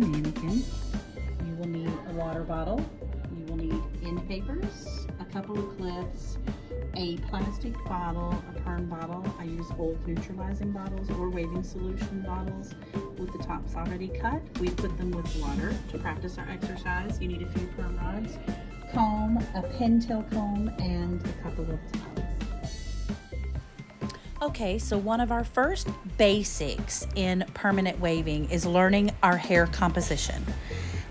mannequin, you will need a water bottle, you will need end papers, a couple of clips, a plastic bottle, a perm bottle. I use old neutralizing bottles or waving solution bottles with the tops already cut. We put them with water to practice our exercise. You need a few perm rods, comb, a pintail comb, and a couple of towels. Okay, so one of our first basics in permanent waving is learning our hair composition.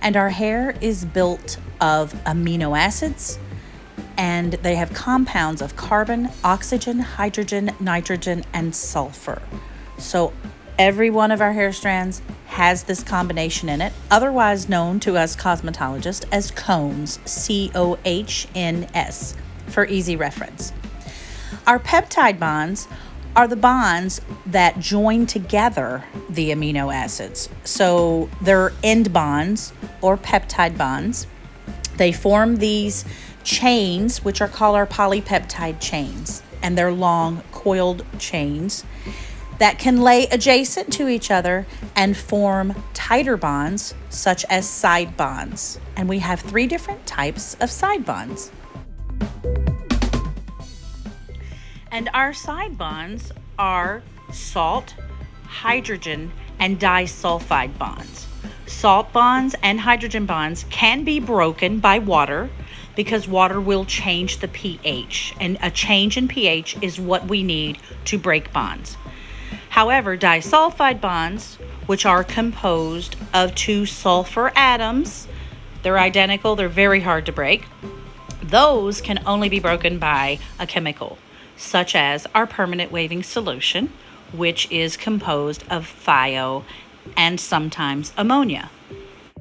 And our hair is built of amino acids, and they have compounds of carbon, oxygen, hydrogen, nitrogen, and sulfur. So every one of our hair strands has this combination in it, otherwise known to us cosmetologists as cones, COHNS, for easy reference. Our peptide bonds are the bonds that join together the amino acids. So they're end bonds or peptide bonds. They form these chains, which are called our polypeptide chains, and they're long coiled chains that can lay adjacent to each other and form tighter bonds, such as side bonds. And we have 3 different types of side bonds. And our side bonds are salt, hydrogen, and disulfide bonds. Salt bonds and hydrogen bonds can be broken by water because water will change the pH, and a change in pH is what we need to break bonds. However, disulfide bonds, which are composed of 2 sulfur atoms, they're identical, they're very hard to break. Those can only be broken by a chemical, such as our permanent waving solution, which is composed of thio and sometimes ammonia.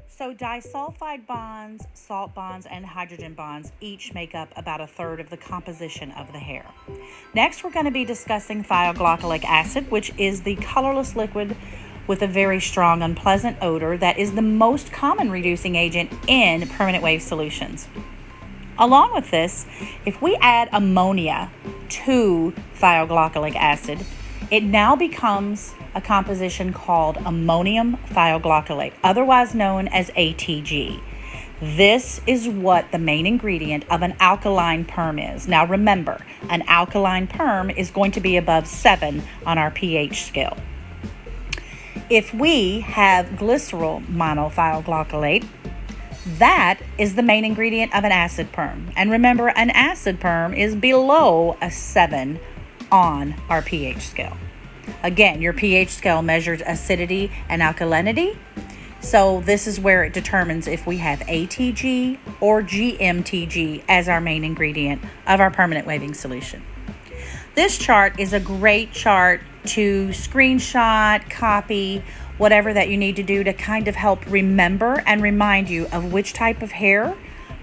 So disulfide bonds, salt bonds, and hydrogen bonds each make up about 1/3 of the composition of the hair. Next, we're going to be discussing thioglycolic acid, which is the colorless liquid with a very strong, unpleasant odor that is the most common reducing agent in permanent wave solutions. Along with this, if we add ammonia to thioglycolic acid, it now becomes a composition called ammonium thioglycolate, otherwise known as ATG. This is what the main ingredient of an alkaline perm is. Now remember, an alkaline perm is going to be above 7 on our pH scale. If we have glycerol monothioglycolate, that is the main ingredient of an acid perm. And remember, an acid perm is below a 7 on our pH scale. Again, your pH scale measures acidity and alkalinity. So this is where it determines if we have ATG or GMTG as our main ingredient of our permanent waving solution. This chart is a great chart to screenshot, copy, whatever that you need to do to kind of help remember and remind you of which type of hair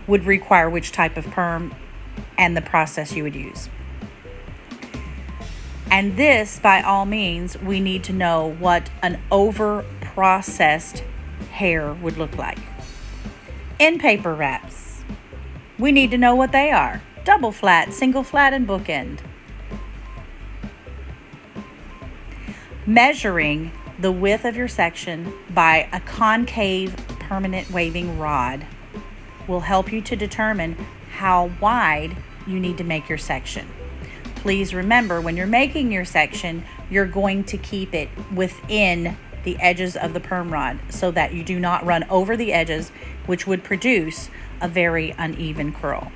would require which type of perm and the process you would use. And this, by all means, we need to know what an over-processed hair would look like. End paper wraps. We need to know what they are. Double flat, single flat, and bookend. Measuring the width of your section by a concave permanent waving rod will help you to determine how wide you need to make your section. Please remember, when you're making your section, you're going to keep it within the edges of the perm rod so that you do not run over the edges, which would produce a very uneven curl.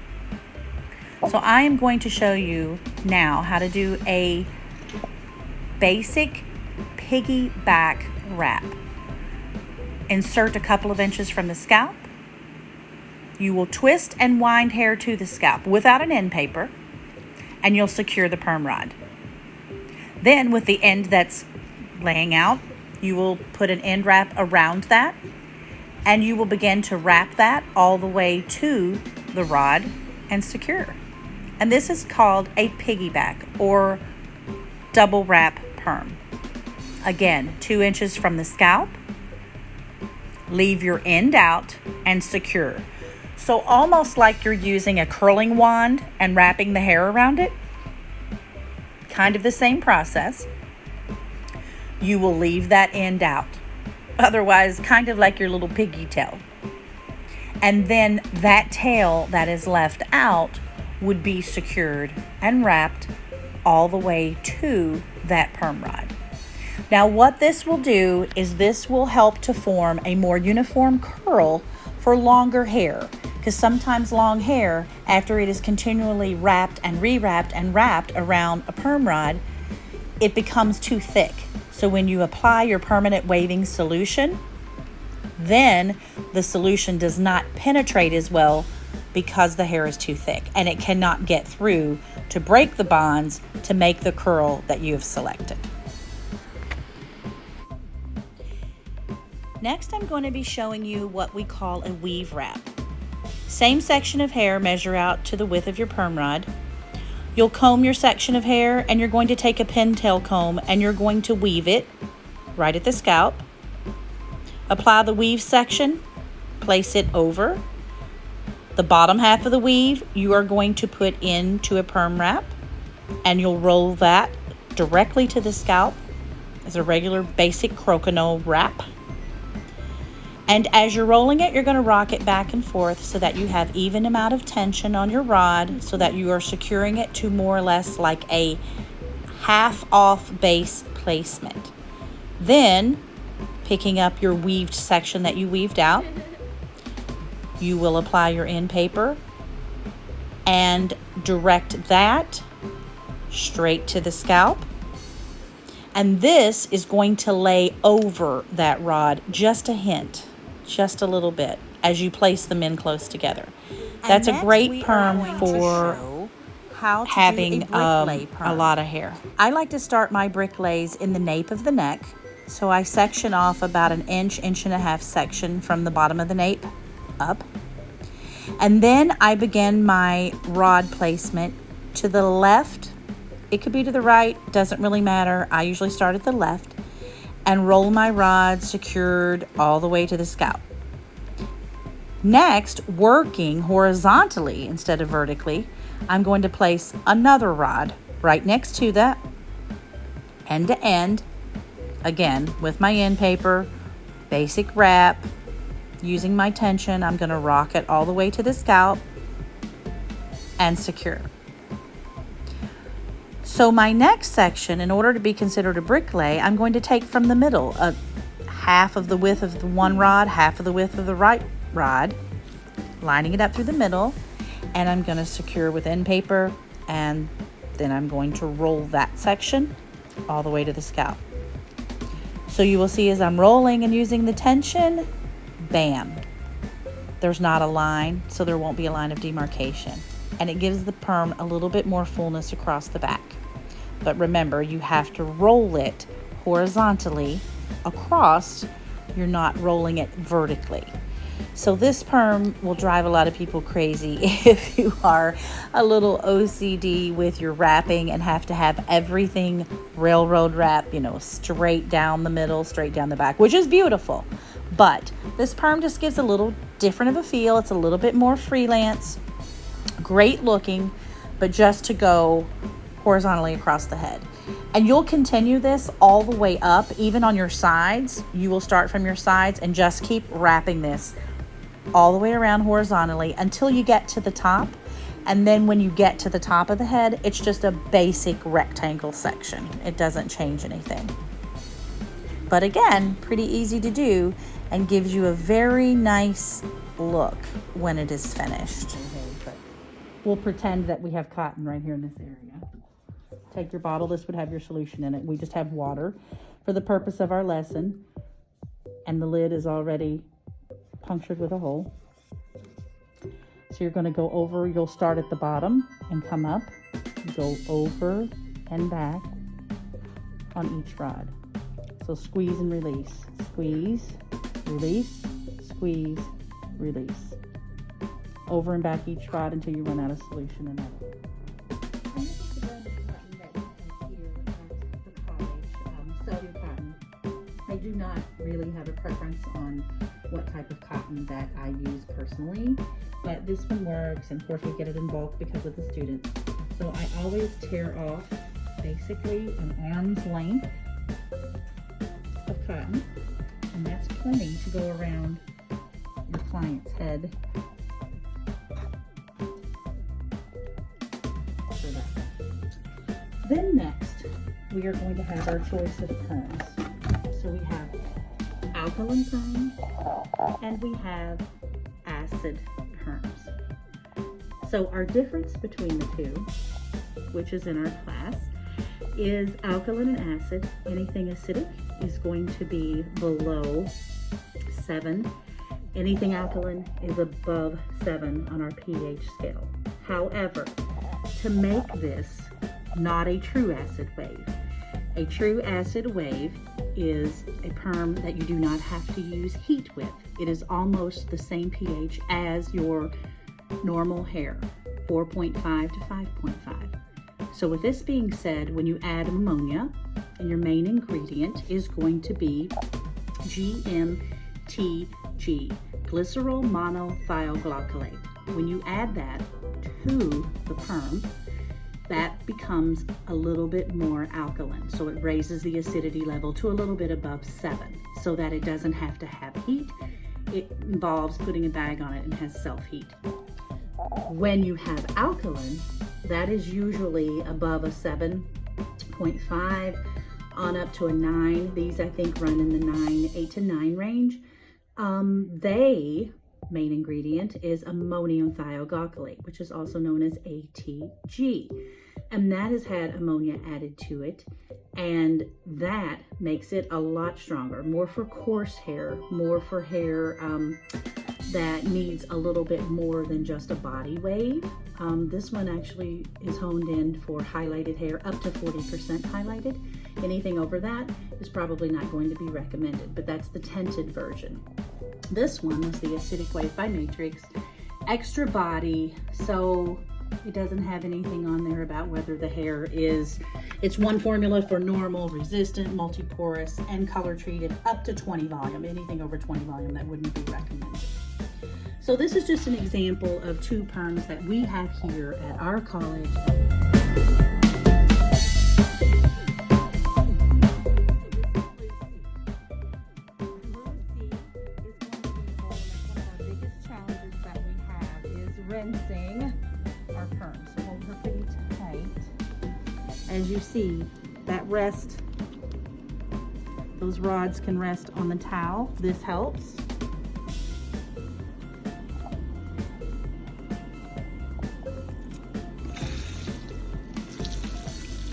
So I am going to show you now how to do a basic piggyback wrap. Insert a couple of inches from the scalp. You will twist and wind hair to the scalp without an end paper, and you'll secure the perm rod. Then with the end that's laying out, you will put an end wrap around that, and you will begin to wrap that all the way to the rod and secure. And this is called a piggyback or double wrap perm. Again, 2 inches from the scalp, leave your end out and secure. So almost like you're using a curling wand and wrapping the hair around it. Kind of the same process. You will leave that end out. otherwise kind of like your little piggy tail. And then that tail that is left out would be secured and wrapped all the way to that perm rod. Now what this will do is this will help to form a more uniform curl for longer hair, because sometimes long hair, after it is continually wrapped and rewrapped and wrapped around a perm rod, it becomes too thick. So when you apply your permanent waving solution, then the solution does not penetrate as well because the hair is too thick and it cannot get through to break the bonds to make the curl that you have selected. Next, I'm going to be showing you what we call a weave wrap. Same section of hair, measure out to the width of your perm rod. You'll comb your section of hair and you're going to take a pintail comb and you're going to weave it right at the scalp. Apply the weave section, place it over. The bottom half of the weave you are going to put into a perm wrap and you'll roll that directly to the scalp as a regular basic crokinole wrap. And as you're rolling it, you're going to rock it back and forth so that you have even amount of tension on your rod so that you are securing it to more or less like a half off base placement. Then, picking up your weaved section that you weaved out, you will apply your end paper and direct that straight to the scalp. And this is going to lay over that rod just a hint. Just a little bit as you place them in close together. That's a great perm for having a lot of hair. I like to start my brick lays in the nape of the neck. So I section off about an inch, inch and a half section from the bottom of the nape up. And then I begin my rod placement to the left. It could be to the right, doesn't really matter. I usually start at the left and roll my rod secured all the way to the scalp. Next, working horizontally instead of vertically, I'm going to place another rod right next to that, end to end, again with my end paper, basic wrap, using my tension. I'm going to rock it all the way to the scalp and secure. So my next section, in order to be considered a brick lay, I'm going to take from the middle, half of the width of the one rod, half of the width of the right rod, lining it up through the middle, and I'm going to secure with end paper, and then I'm going to roll that section all the way to the scalp. So you will see as I'm rolling and using the tension, bam, there's not a line, so there won't be a line of demarcation, and it gives the perm a little bit more fullness across the back. But remember, you have to roll it horizontally across. You're not rolling it vertically. So this perm will drive a lot of people crazy if you are a little OCD with your wrapping and have to have everything railroad wrap, you know, straight down the middle, straight down the back, which is beautiful. But this perm just gives a little different of a feel. It's a little bit more freelance, great looking, but just to go horizontally across the head. And you'll continue this all the way up, even on your sides. You will start from your sides and just keep wrapping this all the way around horizontally until you get to the top. And then when you get to the top of the head, it's just a basic rectangle section. It doesn't change anything. But again, pretty easy to do and gives you a very nice look when it is finished. We'll pretend that we have cotton right here in this area. Take your bottle. This would have your solution in it. We just have water for the purpose of our lesson. And the lid is already punctured with a hole. So you're going to go over. You'll start at the bottom and come up. Go over and back on each rod. So squeeze and release. Squeeze, release, squeeze, release. Over and back each rod until you run out of solution in it. I do not really have a preference on what type of cotton that I use personally, but this one works, and of course we get it in bulk because of the students. So I always tear off basically an arm's length of cotton, and that's plenty to go around your client's head. For that. Then next, we are going to have our choice of perms. So we have alkaline perms and we have acid perms. So our difference between the two, which is in our class, is alkaline and acid. Anything acidic is going to be below 7. Anything alkaline is above 7 on our pH scale. However, to make this not a true acid wave, a true acid wave is a perm that you do not have to use heat with. It is almost the same pH as your normal hair, 4.5 to 5.5. So with this being said, when you add ammonia, and your main ingredient is going to be GMTG, glycerol monothioglycolate. When you add that to the perm, that becomes a little bit more alkaline. So it raises the acidity level to a little bit above 7 so that it doesn't have to have heat. It involves putting a bag on it and has self-heat. When you have alkaline, that is usually above a 7.5 on up to a 9. These I think run in the 8 to 9 range. Main ingredient is ammonium thioglycolate, which is also known as ATG. And that has had ammonia added to it. And that makes it a lot stronger, more for coarse hair, more for hair that needs a little bit more than just a body wave. This one actually is honed in for highlighted hair up to 40% highlighted. Anything over that is probably not going to be recommended, but that's the tinted version. This one was the Acidic Wave by Matrix, extra body, so it doesn't have anything on there about whether the hair is, it's one formula for normal, resistant, multi-porous, and color treated up to 20 volume. Anything over 20 volume, that wouldn't be recommended. So this is just an example of 2 perms that we have here at our college. Rinsing our perms. So hold her pretty tight. As you see, that rest, those rods can rest on the towel. This helps.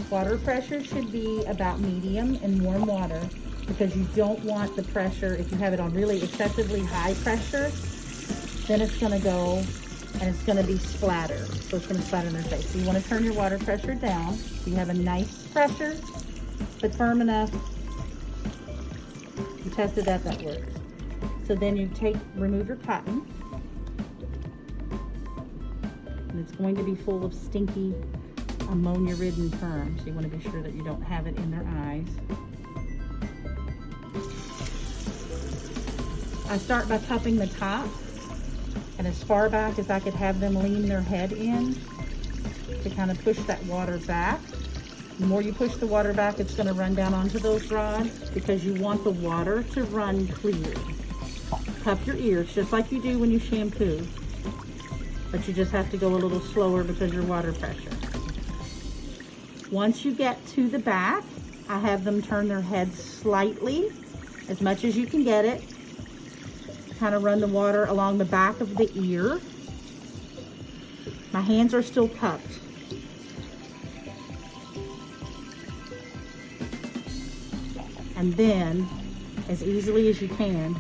Water pressure should be about medium in warm water because you don't want the pressure, if you have it on really excessively high pressure, then it's going to go and it's going to be splatter. So it's going to splatter in their face. So you want to turn your water pressure down. So you have a nice pressure, but firm enough. You tested that works. So then you remove your cotton. And it's going to be full of stinky, ammonia-ridden perm. So you want to be sure that you don't have it in their eyes. I start by cupping the top. And as far back as I could have them lean their head in to kind of push that water back. The more you push the water back, it's going to run down onto those rods because you want the water to run clear. Cup your ears just like you do when you shampoo, but you just have to go a little slower because of your water pressure. Once you get to the back, I have them turn their heads slightly, as much as you can get it. Kind of run the water along the back of the ear. My hands are still cupped. And then, as easily as you can,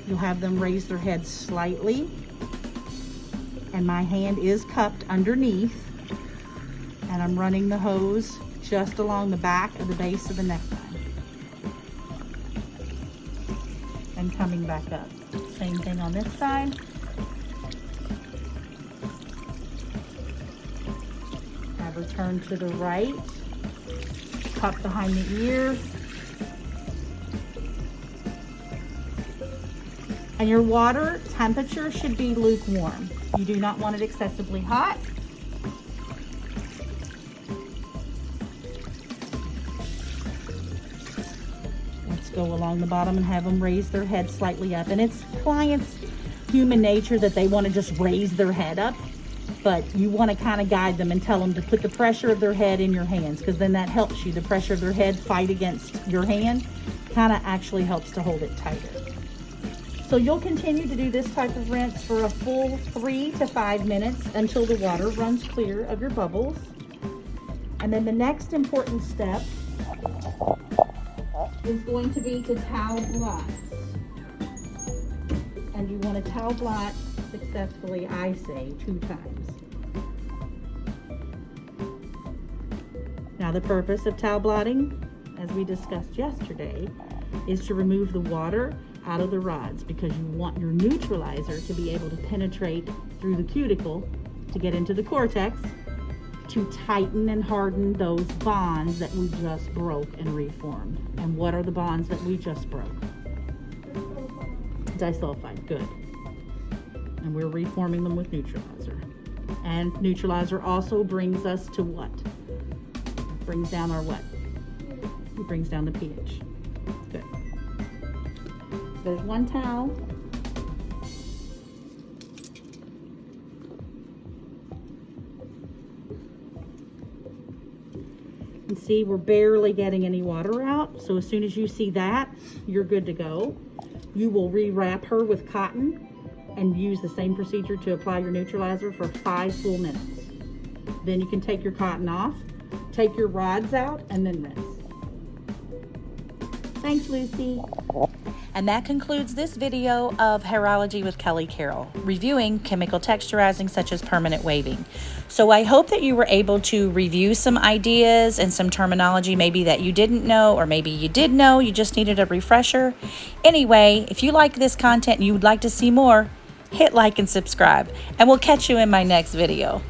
you'll have them raise their heads slightly. And my hand is cupped underneath. And I'm running the hose just along the back of the base of the neckline. And coming back up. Same thing on this side. Have her turn to the right. Cup behind the ear. And your water temperature should be lukewarm. You do not want it excessively hot. Let's go along the bottom and have them raise their head slightly up. And it's clients' human nature that they want to just raise their head up, but you want to kind of guide them and tell them to put the pressure of their head in your hands, because then that helps you. The pressure of their head fight against your hand kind of actually helps to hold it tighter. So you'll continue to do this type of rinse for a full 3 to 5 minutes until the water runs clear of your bubbles. And then the next important step is going to be to towel blot. And you want to towel blot successfully, I say, 2 times. Now the purpose of towel blotting, as we discussed yesterday, is to remove the water out of the rods, because you want your neutralizer to be able to penetrate through the cuticle to get into the cortex, to tighten and harden those bonds that we just broke and reformed. And what are the bonds that we just broke? Disulfide, good. And we're reforming them with neutralizer. And neutralizer also brings us to what? Brings down our what? It brings down the pH. Good. There's one towel. And see, we're barely getting any water out. So as soon as you see that, you're good to go. You will re-wrap her with cotton and use the same procedure to apply your neutralizer for 5 full minutes. Then you can take your cotton off, take your rods out, and then rinse. Thanks, Lucy. And that concludes this video of Hairology with Kelly Carroll, reviewing chemical texturizing such as permanent waving. So I hope that you were able to review some ideas and some terminology maybe that you didn't know, or maybe you did know, you just needed a refresher. Anyway, if you like this content and you would like to see more, hit like and subscribe, and we'll catch you in my next video.